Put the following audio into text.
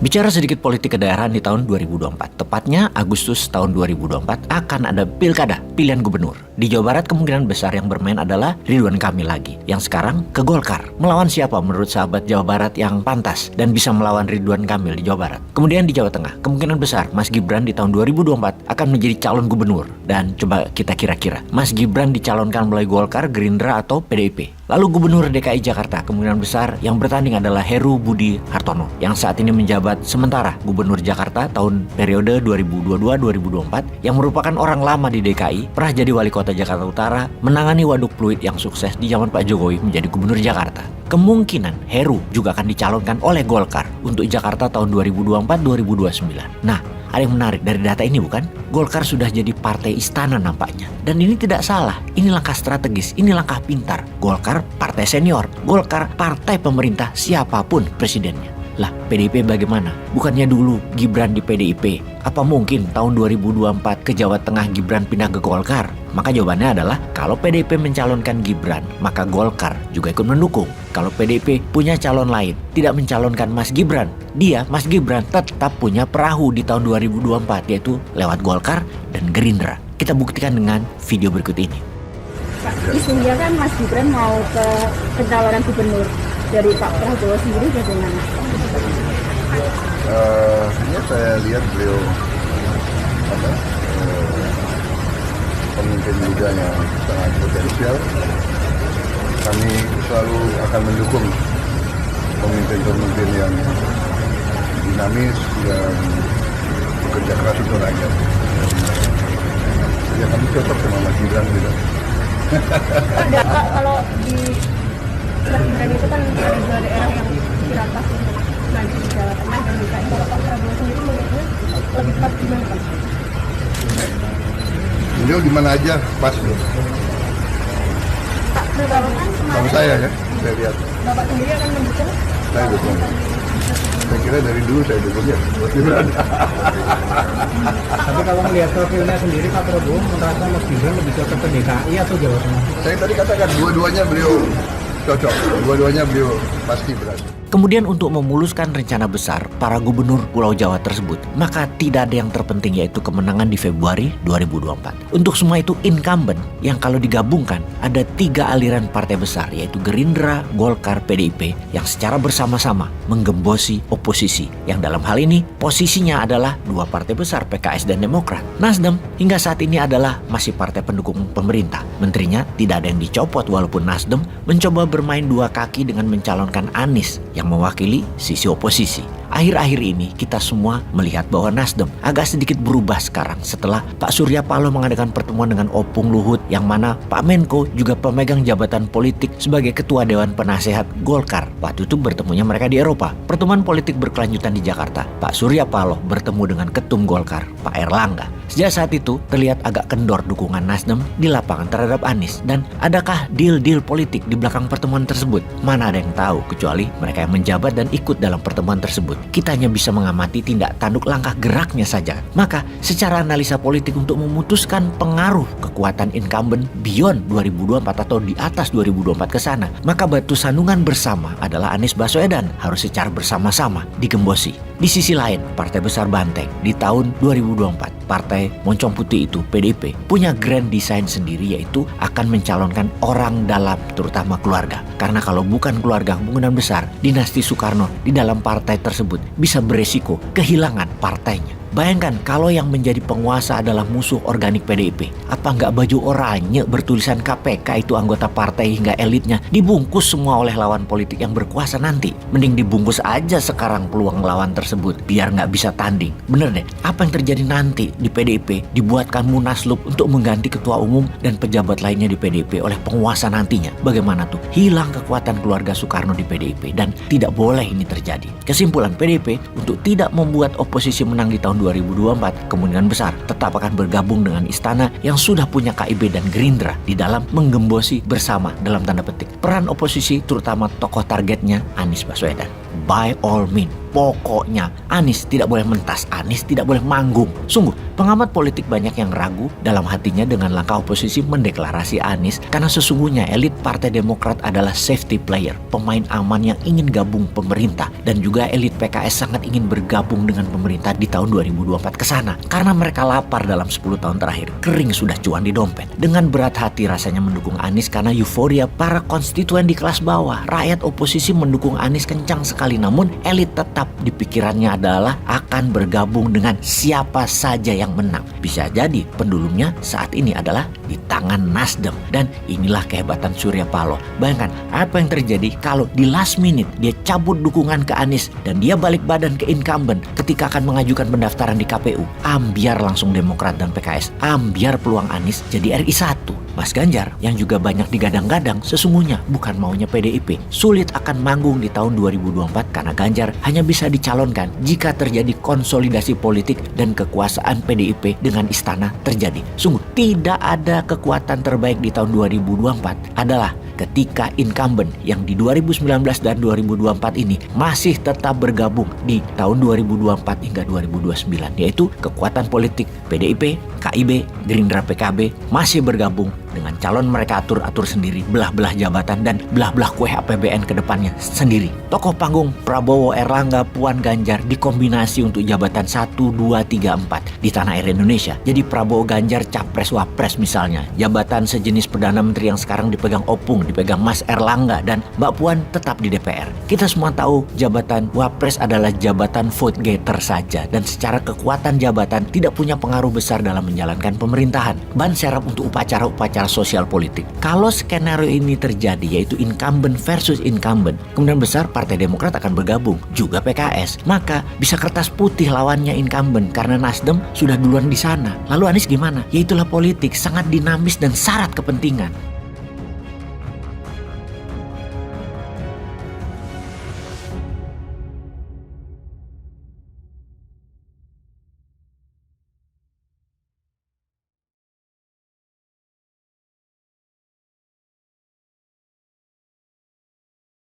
Bicara sedikit politik kedaerahan di tahun 2024, tepatnya Agustus tahun 2024 akan ada pilkada, pilihan gubernur. Di Jawa Barat kemungkinan besar yang bermain adalah Ridwan Kamil lagi, yang sekarang ke Golkar. Melawan siapa menurut sahabat Jawa Barat yang pantas dan bisa melawan Ridwan Kamil di Jawa Barat? Kemudian di Jawa Tengah, kemungkinan besar Mas Gibran di tahun 2024 akan menjadi calon gubernur. Dan coba kita kira-kira, Mas Gibran dicalonkan melalui Golkar, Gerindra, atau PDIP? Lalu Gubernur DKI Jakarta kemungkinan besar yang bertanding adalah Heru Budi Hartono yang saat ini menjabat sementara Gubernur Jakarta tahun periode 2022-2024 yang merupakan orang lama di DKI, pernah jadi wali kota Jakarta Utara, menangani waduk fluid yang sukses di zaman Pak Jokowi menjadi Gubernur Jakarta. Kemungkinan Heru juga akan dicalonkan oleh Golkar untuk Jakarta tahun 2024-2029. Nah, ada yang menarik dari data ini bukan? Golkar sudah jadi partai istana nampaknya. Dan ini tidak salah, ini langkah strategis, ini langkah pintar. Golkar partai senior, Golkar partai pemerintah siapapun presidennya. Lah, PDIP bagaimana? Bukannya dulu Gibran di PDIP? Apa mungkin tahun 2024 ke Jawa Tengah Gibran pindah ke Golkar? Maka jawabannya adalah kalau PDIP mencalonkan Gibran, maka Golkar juga ikut mendukung. Kalau PDIP punya calon lain, tidak mencalonkan Mas Gibran, Mas Gibran tetap punya perahu di tahun 2024, yaitu lewat Golkar dan Gerindra. Kita buktikan dengan video berikut ini. Pak, isunya kan Mas Gibran mau ke pencalonan gubernur. Dari Pak Prabowo sendiri bagaimana? Ya saya lihat beliau pemimpin muda yang sangat potensial. Kami selalu akan mendukung pemimpin-pemimpin yang dinamis dan bekerja keras untuk rakyat. Ya kami cocok sama Mas Gibran gitu. Pak, kalau di Gibran itu kan ada dua daerah yang diratas untuk maju di Jawa Tengah dan DKI. Kalau Pak Prabowo sendiri melihatnya lebih tepat gimana Pak? Beliau di mana aja pas loh. Pak Prabowo kan Sama kemarin saya ya, saya lihat. Bapak sendiri akan mendukung? Saya dukung. Saya kira dari dulu saya dukung ya. Mas Gibran. Tapi kalau melihat profilnya sendiri, Pak Prabowo merasa Mas Gibran lebih cocok ke DKI atau Jawa Tengah? Saya tadi katakan dua-duanya beliau cocok, dua-duanya beliau pasti berhasil. Kemudian untuk memuluskan rencana besar para gubernur Pulau Jawa tersebut, maka tidak ada yang terpenting yaitu kemenangan di Februari 2024. Untuk semua itu incumbent yang kalau digabungkan ada 3 aliran partai besar yaitu Gerindra, Golkar, PDIP yang secara bersama-sama menggembosi oposisi. Yang dalam hal ini posisinya adalah 2 partai besar PKS dan Demokrat. Nasdem hingga saat ini adalah masih partai pendukung pemerintah. Menterinya tidak ada yang dicopot walaupun Nasdem mencoba bermain 2 kaki dengan mencalonkan Anies yang mewakili sisi oposisi. Akhir-akhir ini kita semua melihat bahwa Nasdem agak sedikit berubah sekarang setelah Pak Surya Paloh mengadakan pertemuan dengan Opung Luhut yang mana Pak Menko juga pemegang jabatan politik sebagai Ketua Dewan Penasehat Golkar. Waktu itu bertemunya mereka di Eropa. Pertemuan politik berkelanjutan di Jakarta. Pak Surya Paloh bertemu dengan Ketum Golkar, Pak Erlangga. Sejak saat itu terlihat agak kendor dukungan Nasdem di lapangan terhadap Anies. Dan adakah deal-deal politik di belakang pertemuan tersebut? Mana ada yang tahu kecuali mereka yang menjabat dan ikut dalam pertemuan tersebut. Kita hanya bisa mengamati tindak tanduk langkah geraknya saja. Maka secara analisa politik untuk memutuskan pengaruh kekuatan incumbent beyond 2024 atau di atas 2024 ke sana, maka batu sandungan bersama adalah Anies Baswedan harus secara bersama-sama digembosi. Di sisi lain, partai besar Banteng di tahun 2024, partai Moncong Putih itu PDIP punya grand design sendiri yaitu akan mencalonkan orang dalam terutama keluarga. Karena kalau bukan keluarga kemungkinan besar dinasti Soekarno di dalam partai tersebut bisa beresiko kehilangan partainya. Bayangkan kalau yang menjadi penguasa adalah musuh organik PDIP. Apa nggak baju oranye bertulisan KPK itu anggota partai hingga elitnya dibungkus semua oleh lawan politik yang berkuasa nanti? Mending dibungkus aja sekarang peluang lawan tersebut biar nggak bisa tanding. Bener deh, apa yang terjadi nanti di PDIP dibuatkan munaslup untuk mengganti ketua umum dan pejabat lainnya di PDIP oleh penguasa nantinya. Bagaimana tuh? Hilang kekuatan keluarga Soekarno di PDIP dan tidak boleh ini terjadi. Kesimpulan PDIP untuk tidak membuat oposisi menang di tahun 2024 kemungkinan besar tetap akan bergabung dengan istana yang sudah punya KIB dan Gerindra di dalam menggembosi bersama dalam tanda petik peran oposisi terutama tokoh targetnya Anies Baswedan. by all means. Pokoknya Anies tidak boleh mentas, Anies tidak boleh manggung. Sungguh, pengamat politik banyak yang ragu dalam hatinya dengan langkah oposisi mendeklarasi Anies karena sesungguhnya elit Partai Demokrat adalah safety player, pemain aman yang ingin gabung pemerintah, dan juga elit PKS sangat ingin bergabung dengan pemerintah di tahun 2024 ke sana. Karena mereka lapar dalam 10 tahun terakhir, kering sudah cuan di dompet. Dengan berat hati rasanya mendukung Anies karena euforia para konstituen di kelas bawah. Rakyat oposisi mendukung Anies kencang sekali, namun elit tetap di pikirannya adalah akan bergabung dengan siapa saja yang menang. Bisa jadi pendulumnya saat ini adalah di tangan Nasdem, dan inilah kehebatan Surya Paloh. Bayangkan apa yang terjadi kalau di last minute dia cabut dukungan ke Anies dan dia balik badan ke incumbent ketika akan mengajukan pendaftaran di KPU. Ambiar langsung Demokrat dan PKS, ambiar peluang Anies jadi RI 1. Mas Ganjar yang juga banyak digadang-gadang sesungguhnya bukan maunya PDIP. Sulit akan manggung di tahun 2024 karena Ganjar hanya bisa dicalonkan jika terjadi konsolidasi politik dan kekuasaan PDIP dengan istana terjadi. Sungguh tidak ada kekuatan terbaik di tahun 2024 adalah ketika incumbent yang di 2019 dan 2024 ini masih tetap bergabung di tahun 2024 hingga 2029, yaitu kekuatan politik PDIP, KIB, Gerindra, PKB masih bergabung dengan calon mereka atur-atur sendiri, belah-belah jabatan dan belah-belah kue APBN ke depannya sendiri. Tokoh panggung Prabowo, Erlangga, Puan, Ganjar dikombinasi untuk jabatan 1, 2, 3, 4 di tanah air Indonesia. Jadi Prabowo Ganjar capres wapres misalnya. Jabatan sejenis Perdana Menteri yang sekarang dipegang Opung, dipegang Mas Erlangga, dan Mbak Puan tetap di DPR. Kita semua tahu jabatan wapres adalah jabatan vote getter saja dan secara kekuatan jabatan tidak punya pengaruh besar dalam menjalankan pemerintahan. Ban serap untuk upacara-upacara sosial politik. Kalau skenario ini terjadi, yaitu incumbent versus incumbent, kemungkinan besar Partai Demokrat akan bergabung, juga PKS. Maka bisa kertas putih lawannya incumbent karena Nasdem sudah duluan di sana. Lalu Anies gimana? Ya itulah politik, sangat dinamis dan syarat kepentingan.